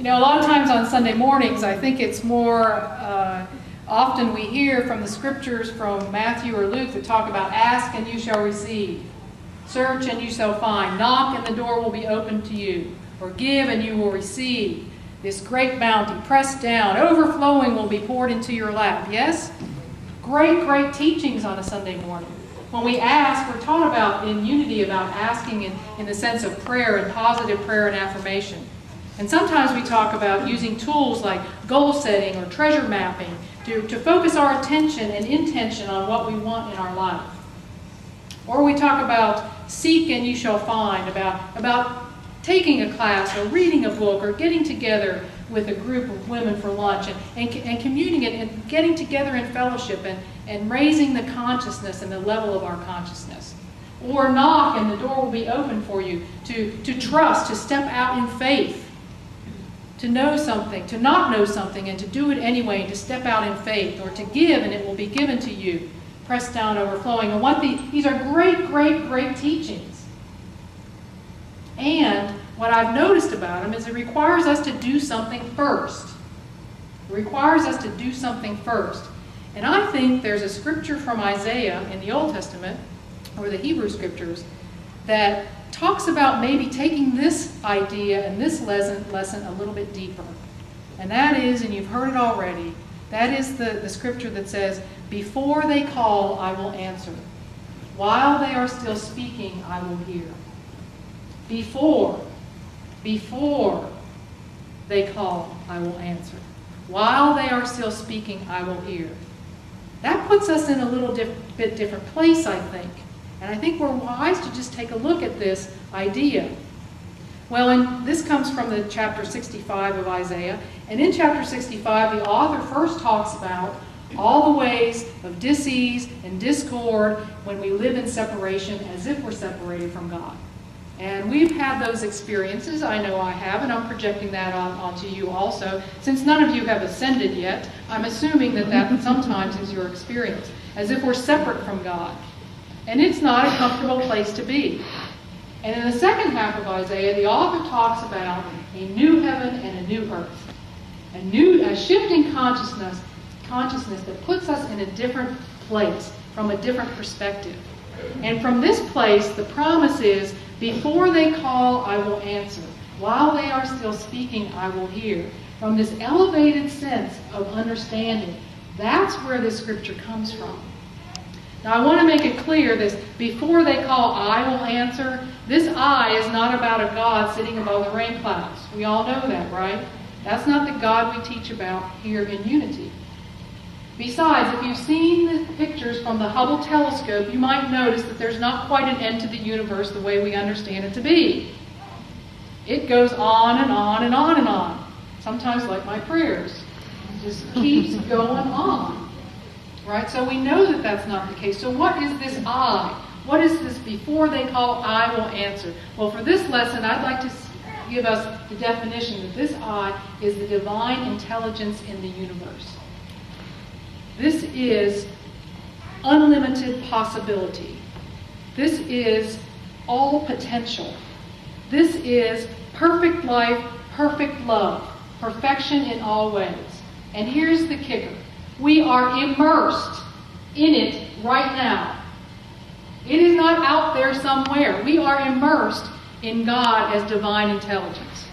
know, a lot of times on Sunday mornings, I think it's more often we hear from the scriptures from Matthew or Luke that talk about ask and you shall receive, search and you shall find, knock and the door will be opened to you, or give and you will receive. This great bounty, pressed down, overflowing, will be poured into your lap. Yes? Great, great teachings on a Sunday morning. When we ask, we're taught about in unity about asking in the sense of prayer and positive prayer and affirmation. And sometimes we talk about using tools like goal setting or treasure mapping to focus our attention and intention on what we want in our life. Or we talk about seek and you shall find, about taking a class or reading a book or getting together with a group of women for lunch and communing it and getting together in fellowship and raising the consciousness and the level of our consciousness. Or knock and the door will be open for you to trust, to step out in faith, to know something, to not know something and to do it anyway, and to step out in faith, or to give and it will be given to you, pressed down, overflowing. And these are great, great, great teachings. And what I've noticed about them is it requires us to do something first. It requires us to do something first. And I think there's a scripture from Isaiah in the Old Testament, or the Hebrew scriptures, that talks about maybe taking this idea and this lesson a little bit deeper. And that is, and you've heard it already, that is the scripture that says, before they call, I will answer. While they are still speaking, I will hear. Before they call, I will answer. While they are still speaking, I will hear. That puts us in a little bit different place, I think. And I think we're wise to just take a look at this idea. Well, and this comes from the chapter 65 of Isaiah. And in chapter 65, the author first talks about all the ways of dis-ease and discord when we live in separation as if we're separated from God. And we've had those experiences. I know I have, and I'm projecting that onto you also. Since none of you have ascended yet, I'm assuming that sometimes is your experience, as if we're separate from God. And it's not a comfortable place to be. And in the second half of Isaiah, the author talks about a new heaven and a new earth. A shift in consciousness that puts us in a different place, from a different perspective. And from this place, the promise is, before they call, I will answer. While they are still speaking, I will hear. From this elevated sense of understanding, that's where this scripture comes from. Now, I want to make it clear this, before they call, I will answer. This I is not about a God sitting above the rain clouds. We all know that, right? That's not the God we teach about here in Unity. Besides, if you've seen the pictures from the Hubble telescope, you might notice that there's not quite an end to the universe the way we understand it to be. It goes on and on and on and on. Sometimes like my prayers. It just keeps going on. Right? So we know that that's not the case. So what is this I? What is this before they call, I will answer? Well, for this lesson, I'd like to give us the definition that this I is the divine intelligence in the universe. This is unlimited possibility. This is all potential. This is perfect life, perfect love, perfection in all ways. And here's the kicker. We are immersed in it right now. It is not out there somewhere. We are immersed in God as divine intelligence.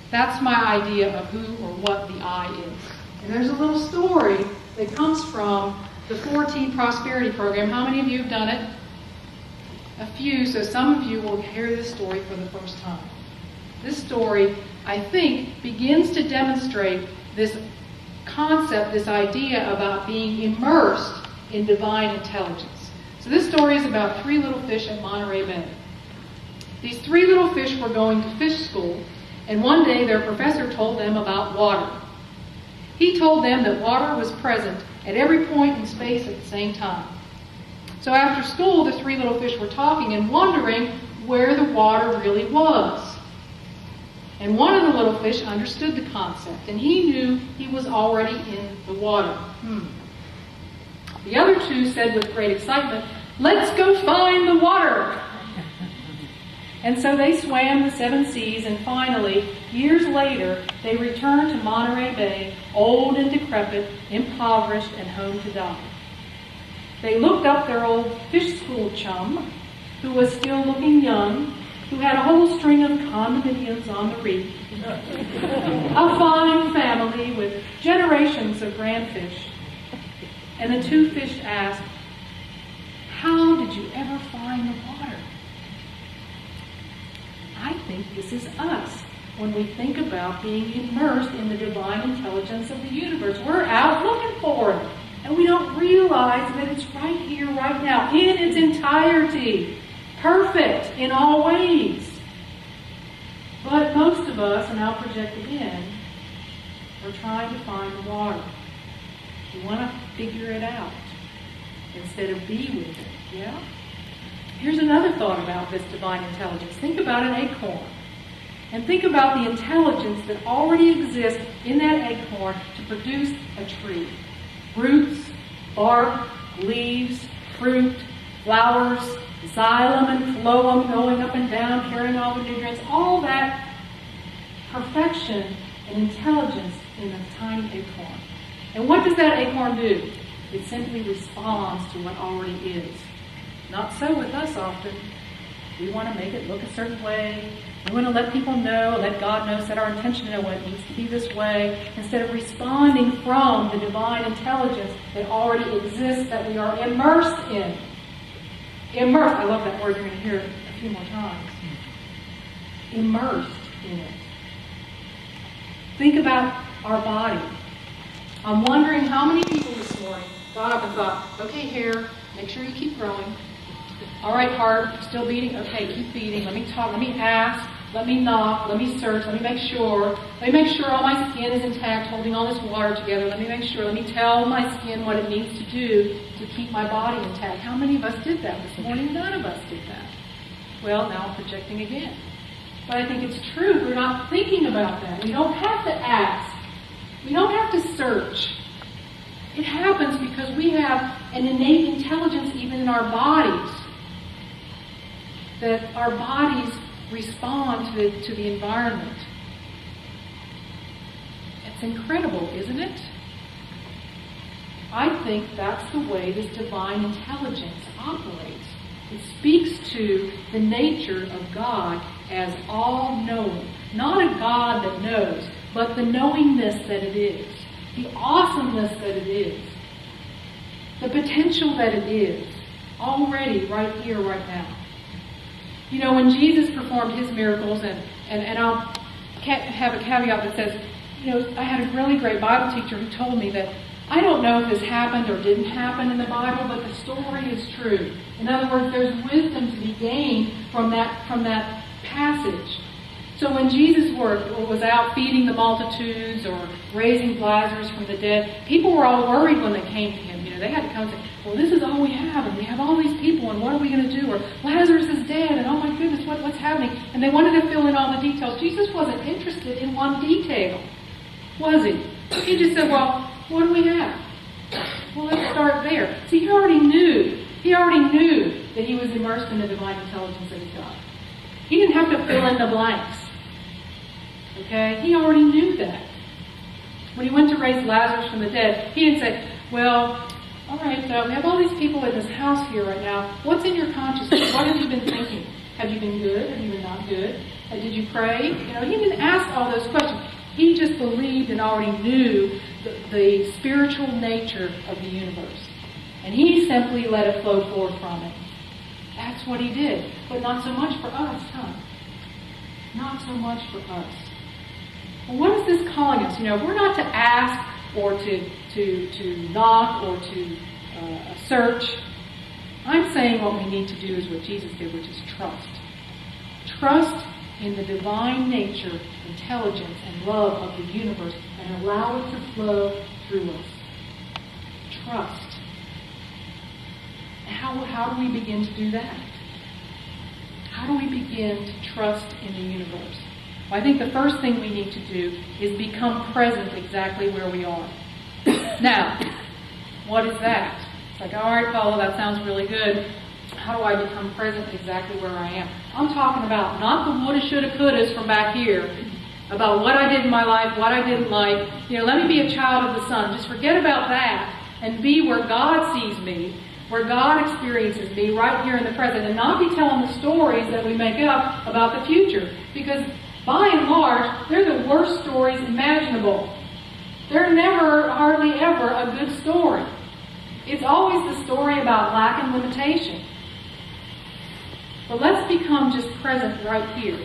That's my idea of who or what the I is. And there's a little story that comes from the 14 Prosperity Program. How many of you have done it? A few, so some of you will hear this story for the first time. This story, I think, begins to demonstrate this concept, this idea about being immersed in divine intelligence. So this story is about three little fish at Monterey Bay. These three little fish were going to fish school, and one day their professor told them about water. He told them that water was present at every point in space at the same time. So after school, the three little fish were talking and wondering where the water really was. And one of the little fish understood the concept, and he knew he was already in the water. The other two said with great excitement, "Let's go find the water." And so they swam the 7 seas, and finally, years later, they returned to Monterey Bay, old and decrepit, impoverished, and home to die. They looked up their old fish school chum, who was still looking young, who had a whole string of condominiums on the reef, a fine family with generations of grandfish. And the 2 fish asked, "How did you ever find the water?" I think this is us when we think about being immersed in the divine intelligence of the universe. We're out looking for it, and we don't realize that it's right here, right now, in its entirety, perfect in all ways. But most of us, and I'll project again, we're trying to find the water. We want to figure it out instead of be with it, yeah? Here's another thought about this divine intelligence. Think about an acorn. And think about the intelligence that already exists in that acorn to produce a tree. Roots, bark, leaves, fruit, flowers, xylem and phloem going up and down, carrying all the nutrients, all that perfection and intelligence in a tiny acorn. And what does that acorn do? It simply responds to what already is. Not so with us often. We want to make it look a certain way. We want to let people know, let God know, set our intention to know what it needs to be this way, instead of responding from the divine intelligence that already exists, that we are immersed in. Immersed. I love that word. You're going to hear it a few more times. Immersed in it. Think about our body. I'm wondering how many people this morning got up and thought, okay, hair, make sure you keep growing. All right, heart, still beating? Okay, keep beating. Let me talk, let me ask, let me knock, let me search, let me make sure. Let me make sure all my skin is intact, holding all this water together. Let me make sure, let me tell my skin what it needs to do to keep my body intact. How many of us did that this morning? None of us did that. Well, now I'm projecting again. But I think it's true. We're not thinking about that. We don't have to ask. We don't have to search. It happens because we have an innate intelligence even in our bodies, that our bodies respond to the environment. It's incredible, isn't it? I think that's the way this divine intelligence operates. It speaks to the nature of God as all-knowing. Not a God that knows, but the knowingness that it is. The awesomeness that it is. The potential that it is. Already, right here, right now. You know, when Jesus performed his miracles, and I'll have a caveat that says, you know, I had a really great Bible teacher who told me that I don't know if this happened or didn't happen in the Bible, but the story is true. In other words, there's wisdom to be gained from that passage. So when Jesus was out feeding the multitudes or raising Lazarus from the dead, people were all worried when they came to him. You know, they had to come and say, well, this is all we have, and we have all these people, and what are we going to do? Or Lazarus is dead, and oh my goodness, what's happening? And they wanted to fill in all the details. Jesus wasn't interested in one detail, was he? He just said, well, what do we have? Well, let's start there. See, he already knew that he was immersed in the divine intelligence of his God. He didn't have to fill in the blanks. Okay? He already knew that. When he went to raise Lazarus from the dead, he didn't say, well, all right, we have all these people in this house here right now. What's in your consciousness? What have you been thinking? Have you been good? Have you been not good? Did you pray? You know, he didn't ask all those questions. He just believed and already knew the spiritual nature of the universe. And he simply let it flow forth from it. That's what he did. But not so much for us, huh? Not so much for us. Well, what is this calling us? You know, we're not to ask or to knock or to search. I'm saying what we need to do is what Jesus did, which is trust. Trust in the divine nature, intelligence, and love of the universe, and allow it to flow through us. Trust. How do we begin to do that? How do we begin to trust in the universe? Well, I think the first thing we need to do is become present exactly where we are. Now, what is that? It's like, all right, Paula, that sounds really good. how do I become present exactly where I am? I'm talking about not the woulda, shoulda, couldas from back here, about what I did in my life, what I didn't like. You know, let me be a child of the sun. Just forget about that and be where God sees me, where God experiences me right here in the present, and not be telling the stories that we make up about the future. Because by and large, they're the worst stories imaginable. They're never, hardly ever, a good story. It's always the story about lack and limitation. But let's become just present right here.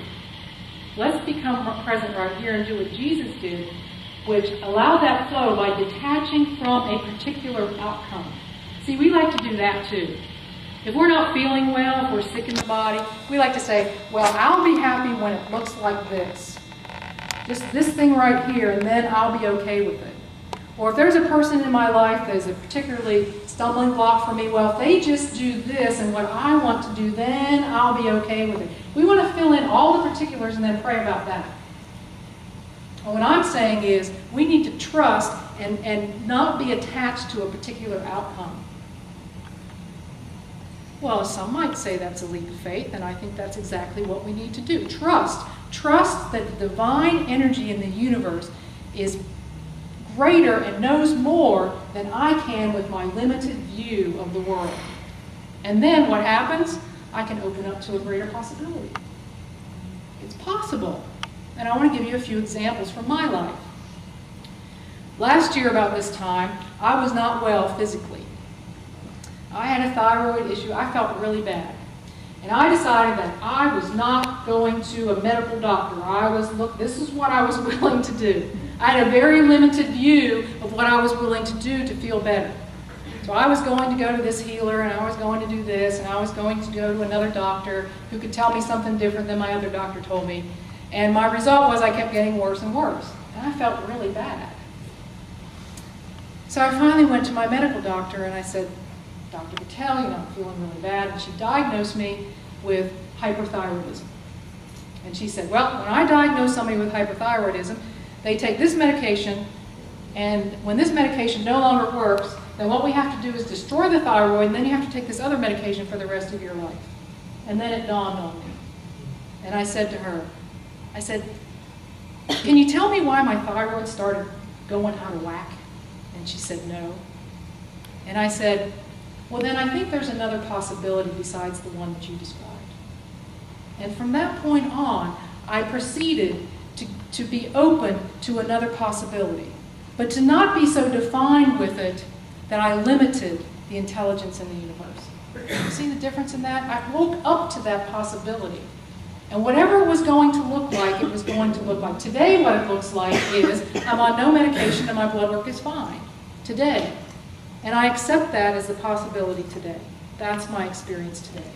Let's become present right here and do what Jesus did, which allowed that flow by detaching from a particular outcome. See, we like to do that too. If we're not feeling well, if we're sick in the body, we like to say, well, I'll be happy when it looks like this. Just this thing right here, and then I'll be okay with it. Or if there's a person in my life that is a particularly stumbling block for me, well, if they just do this and what I want to do, then I'll be okay with it. We want to fill in all the particulars and then pray about that. Well, what I'm saying is we need to trust and not be attached to a particular outcome. Well, some might say that's a leap of faith, and I think that's exactly what we need to do. Trust. Trust that the divine energy in the universe is greater and knows more than I can with my limited view of the world. And then what happens? I can open up to a greater possibility. It's possible. And I want to give you a few examples from my life. Last year about this time, I was not well physically. I had a thyroid issue. I felt really bad. And I decided that I was not going to a medical doctor. Look, this is what I was willing to do. I had a very limited view of what I was willing to do to feel better. So I was going to go to this healer, and I was going to do this, and I was going to go to another doctor who could tell me something different than my other doctor told me. And my result was I kept getting worse and worse. And I felt really bad. So I finally went to my medical doctor, and I said, Dr. Patel, I'm feeling really bad. And she diagnosed me with hyperthyroidism. And she said, well, when I diagnose somebody with hyperthyroidism, they take this medication, and when this medication no longer works, then what we have to do is destroy the thyroid, and then you have to take this other medication for the rest of your life. And then it dawned on me. And I said to her, can you tell me why my thyroid started going out of whack? And she said, no. And I said, well, then I think there's another possibility besides the one that you described. And from that point on, I proceeded to be open to another possibility, but to not be so defined with it that I limited the intelligence in the universe. You see the difference in that? I woke up to that possibility. And whatever it was going to look like, it was going to look like. Today, what it looks like is I'm on no medication and my blood work is fine. Today. And I accept that as a possibility today. That's my experience today.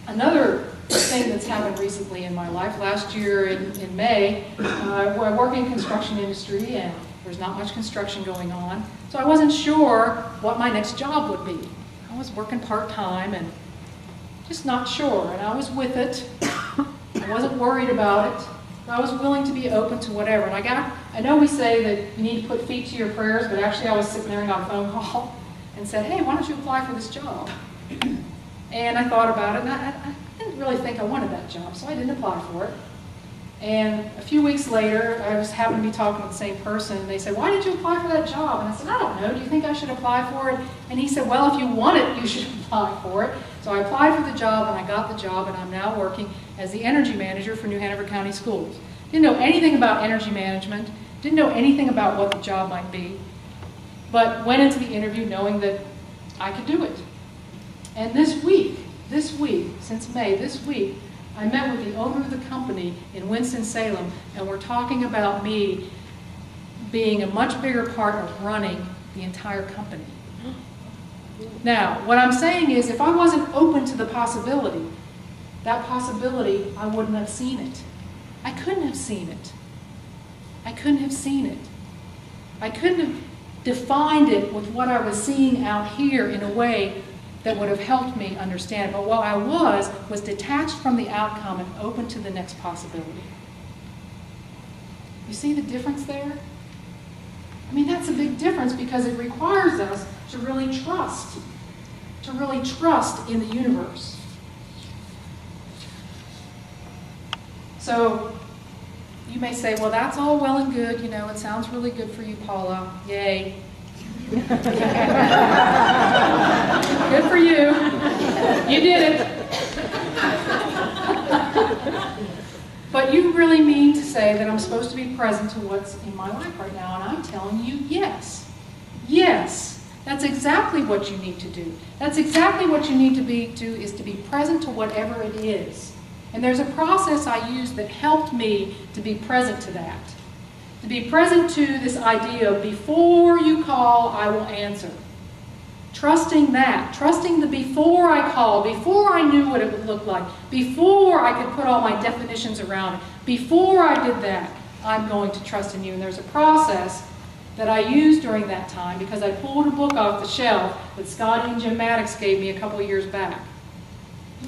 Another thing that's happened recently in my life, last year in May, I work in the construction industry and there's not much construction going on. So I wasn't sure what my next job would be. I was working part-time and just not sure. And I was with it. I wasn't worried about it. I was willing to be open to whatever. And I know we say that you need to put feet to your prayers, but actually I was sitting there and got a phone call and said, hey, why don't you apply for this job? And I thought about it, and I didn't really think I wanted that job, so I didn't apply for it. And a few weeks later, I just happened to be talking to the same person, and they said, why did you apply for that job? And I said, I don't know, do you think I should apply for it? And he said, well, if you want it, you should apply for it. So I applied for the job, and I got the job, and I'm now working as the energy manager for New Hanover County Schools. Didn't know anything about energy management, didn't know anything about what the job might be, but went into the interview knowing that I could do it. And this week, since May, this week, I met with the owner of the company in Winston-Salem, and we're talking about me being a much bigger part of running the entire company. Now, what I'm saying is, if I wasn't open to the possibility, that possibility, I wouldn't have seen it. I couldn't have seen it. I couldn't have seen it. I couldn't have defined it with what I was seeing out here in a way that would have helped me understand. But what I was detached from the outcome and open to the next possibility. You see the difference there? I mean, that's a big difference because it requires us to really trust. to really trust in the universe. So you may say, well, that's all well and good. You know, it sounds really good for you, Paula. Yay. Good for you. You did it. But you really mean to say that I'm supposed to be present to what's in my life right now, and I'm telling you, yes. Yes. That's exactly what you need to do. That's exactly what you need to do, is to be present to whatever it is. And there's a process I use that helped me to be present to that. To be present to this idea of before you call, I will answer. Trusting that. Trusting the before I called, before I knew what it would look like, before I could put all my definitions around it, before I did that, I'm going to trust in you. And there's a process that I used during that time because I pulled a book off the shelf that Scotty and Jim Maddox gave me a couple of years back.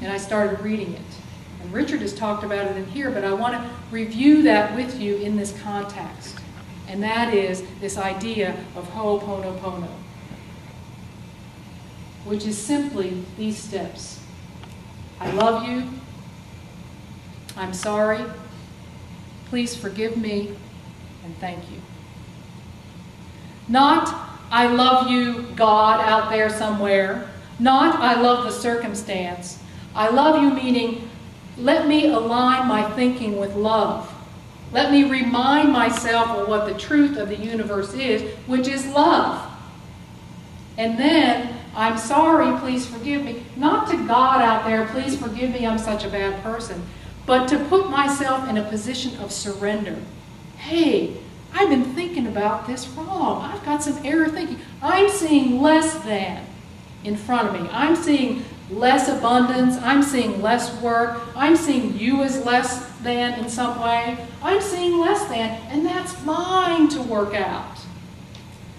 And I started reading it. And Richard has talked about it in here, but I want to review that with you in this context. And that is this idea of Ho'oponopono, which is simply these steps. I love you. I'm sorry. Please forgive me, and thank you. Not, I love you, God, out there somewhere. Not, I love the circumstance. I love you meaning, let me align my thinking with love. Let me remind myself of what the truth of the universe is, which is love. And then, I'm sorry, please forgive me. Not to God out there, please forgive me, I'm such a bad person. But to put myself in a position of surrender. Hey, I've been thinking about this wrong. I've got some error thinking. I'm seeing less than in front of me. I'm seeing less abundance. I'm seeing less work. I'm seeing you as less than in some way. I'm seeing less than, and that's mine to work out.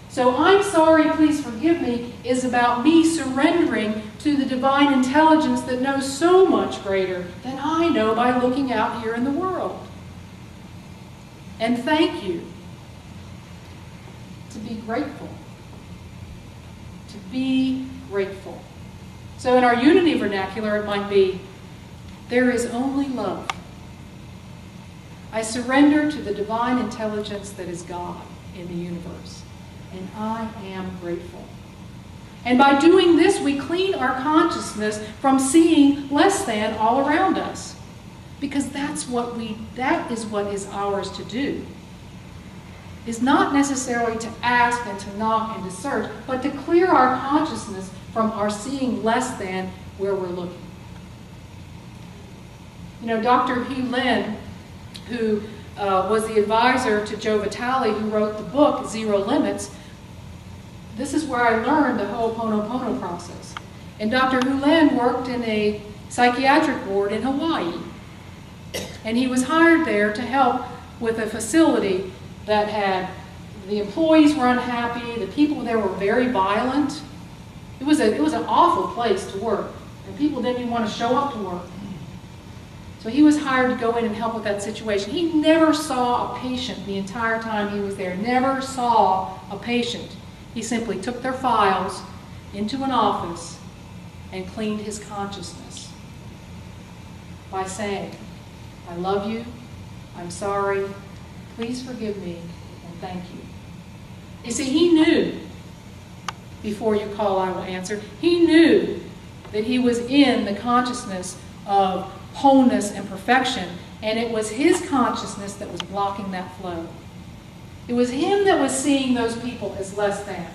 So I'm sorry, please forgive me is about me surrendering to the divine intelligence that knows so much greater than I know by looking out here in the world. And thank you. To be grateful. To be grateful. So in our unity vernacular, it might be, there is only love. I surrender to the divine intelligence that is God in the universe. And I am grateful. And by doing this, we clean our consciousness from seeing less than all around us. Because that is what is ours to do. Is not necessarily to ask and to knock and to search, but to clear our consciousness from our seeing less than where we're looking. You know, Dr. Hugh Lin, who was the advisor to Joe Vitale, who wrote the book Zero Limits, this is where I learned the Ho'oponopono process. And Dr. Hugh Lin worked in a psychiatric ward in Hawaii. And he was hired there to help with a facility that had, the employees were unhappy, the people there were very violent. It was an awful place to work, and people didn't even want to show up to work. So he was hired to go in and help with that situation. He never saw a patient the entire time he was there, never saw a patient. He simply took their files into an office and cleaned his consciousness by saying, I love you, I'm sorry, please forgive me, and thank you. You see, he knew, before you call, I will answer, he knew that he was in the consciousness of wholeness and perfection, and it was his consciousness that was blocking that flow. It was him that was seeing those people as less than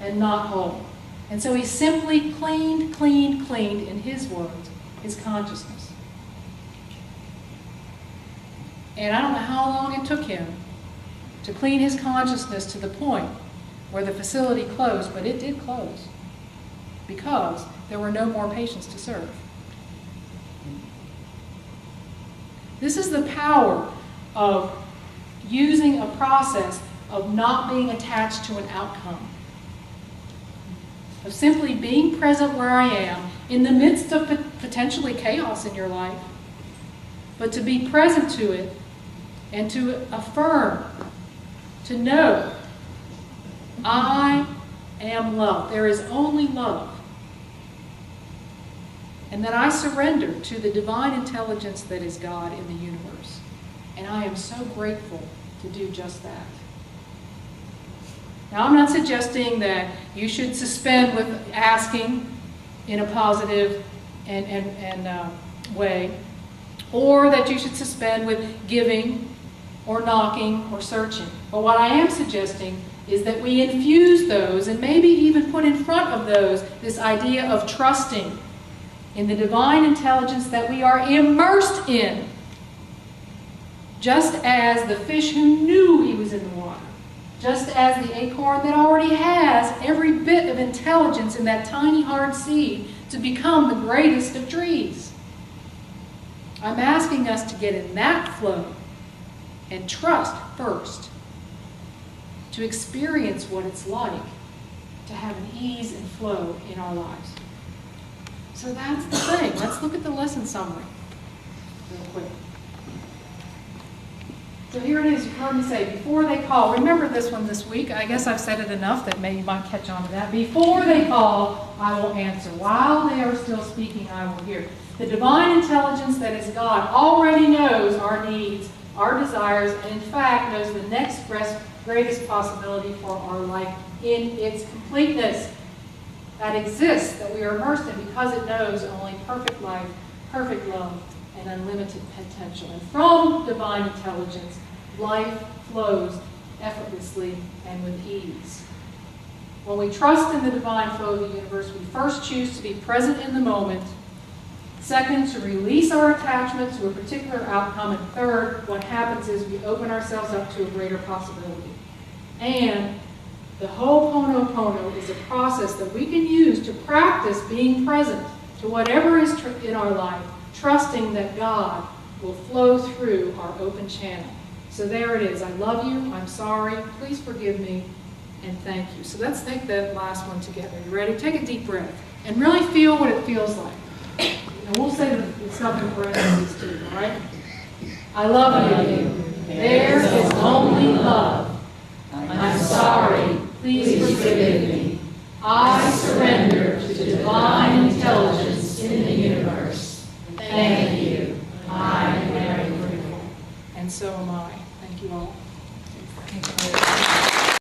and not whole. And so he simply cleaned, in his words, his consciousness. And I don't know how long it took him to clean his consciousness to the point where the facility closed, but it did close because there were no more patients to serve. This is the power of using a process of not being attached to an outcome, of simply being present where I am in the midst of potentially chaos in your life, but to be present to it and to affirm, to know, I am love. There is only love. and that I surrender to the divine intelligence that is God in the universe. And I am so grateful to do just that. Now, I'm not suggesting that you should suspend with asking in a positive way, or that you should suspend with giving or knocking or searching. But what I am suggesting is that we infuse those, and maybe even put in front of those, this idea of trusting in the divine intelligence that we are immersed in. Just as the fish who knew he was in the water, just as the acorn that already has every bit of intelligence in that tiny hard seed to become the greatest of trees. I'm asking us to get in that flow and trust first, to experience what it's like to have an ease and flow in our lives. So that's the thing. Let's look at the lesson summary real quick. So here it is. You've heard me say, before they call. Remember this one this week. I guess I've said it enough that maybe you might catch on to that. Before they call, I will answer. While they are still speaking, I will hear. The divine intelligence that is God already knows our needs, our desires, and in fact knows the next greatest possibility for our life in its completeness that exists, that we are immersed in, because it knows only perfect life, perfect love, and unlimited potential. And from divine intelligence, life flows effortlessly and with ease. When we trust in the divine flow of the universe, we first choose to be present in the moment. Second, to release our attachment to a particular outcome. And third, what happens is we open ourselves up to a greater possibility. And the Ho'oponopono is a process that we can use to practice being present to whatever is in our life, trusting that God will flow through our open channel. So there it is. I love you. I'm sorry. Please forgive me. And thank you. So let's take that last one together. You ready? Take a deep breath and really feel what it feels like. And we'll say the stuff in parentheses too, all right? I love you. There is only love. I'm sorry. Please forgive me. I surrender to divine intelligence in the universe. Thank you. I am very grateful. And so am I. Thank you all.